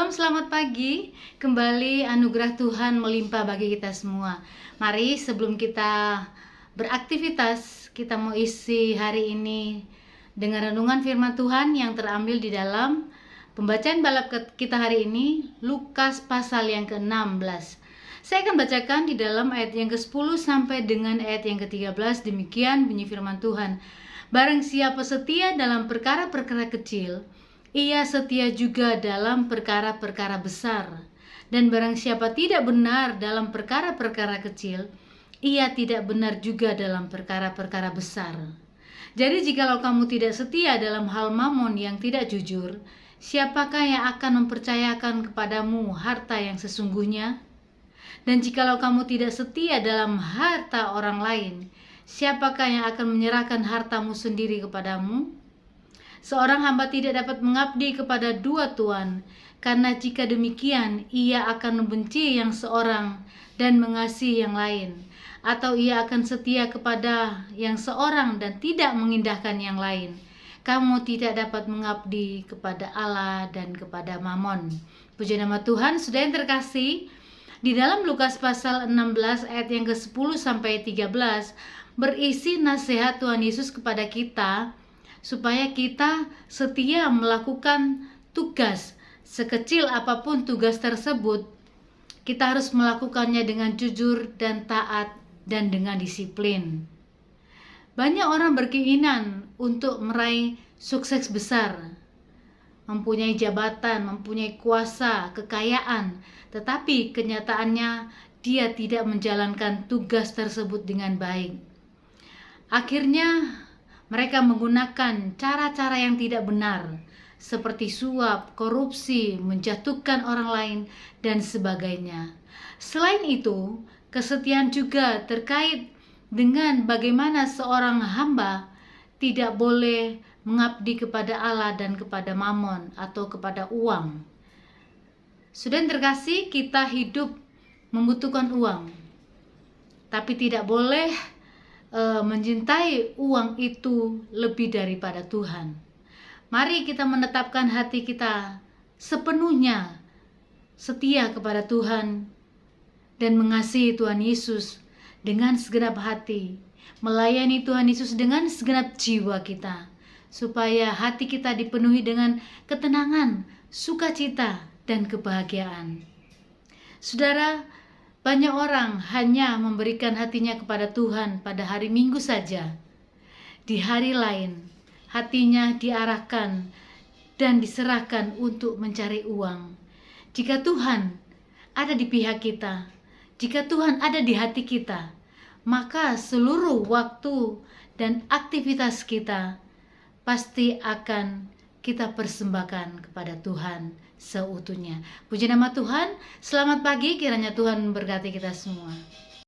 Shalom, selamat pagi. Kembali anugerah Tuhan melimpah bagi kita semua. Mari sebelum kita beraktivitas, kita mau isi hari ini dengan renungan firman Tuhan yang terambil di dalam pembacaan balap kita hari ini, Lukas pasal yang ke-16. Saya akan bacakan di dalam ayat yang ke-10 sampai dengan ayat yang ke-13. Demikian bunyi firman Tuhan. Barang siapa setia dalam perkara-perkara kecil, ia setia juga dalam perkara-perkara besar. Dan barang siapa tidak benar dalam perkara-perkara kecil, ia tidak benar juga dalam perkara-perkara besar. Jadi jikalau kamu tidak setia dalam hal mamon yang tidak jujur, siapakah yang akan mempercayakan kepadamu harta yang sesungguhnya? Dan jikalau kamu tidak setia dalam harta orang lain, siapakah yang akan menyerahkan hartamu sendiri kepadamu? Seorang hamba tidak dapat mengabdi kepada dua tuan, karena jika demikian ia akan membenci yang seorang dan mengasihi yang lain, atau ia akan setia kepada yang seorang dan tidak mengindahkan yang lain. Kamu tidak dapat mengabdi kepada Allah dan kepada Mamon. Puji nama Tuhan. Saudara yang terkasih, di dalam Lukas pasal 16 ayat yang ke-10 sampai 13 berisi nasihat Tuhan Yesus kepada kita supaya kita setia melakukan tugas. Sekecil apapun tugas tersebut, kita harus melakukannya dengan jujur dan taat dan dengan disiplin. Banyak orang berkeinginan untuk meraih sukses besar, mempunyai jabatan, mempunyai kuasa, kekayaan, tetapi kenyataannya dia tidak menjalankan tugas tersebut dengan baik. Akhirnya mereka menggunakan cara-cara yang tidak benar, seperti suap, korupsi, menjatuhkan orang lain, dan sebagainya. Selain itu, kesetiaan juga terkait dengan bagaimana seorang hamba tidak boleh mengabdi kepada Allah dan kepada Mamon atau kepada uang. Sudah terkasih, kita hidup membutuhkan uang, tapi tidak boleh mencintai uang itu lebih daripada Tuhan. Mari kita menetapkan hati kita sepenuhnya setia kepada Tuhan dan mengasihi Tuhan Yesus dengan segenap hati, melayani Tuhan Yesus dengan segenap jiwa kita, supaya hati kita dipenuhi dengan ketenangan, sukacita, dan kebahagiaan. Saudara, banyak orang hanya memberikan hatinya kepada Tuhan pada hari Minggu saja. Di hari lain, hatinya diarahkan dan diserahkan untuk mencari uang. Jika Tuhan ada di pihak kita, jika Tuhan ada di hati kita, maka seluruh waktu dan aktivitas kita pasti akan kita persembahkan kepada Tuhan seutuhnya. Puji nama Tuhan. Selamat pagi, kiranya Tuhan memberkati kita semua.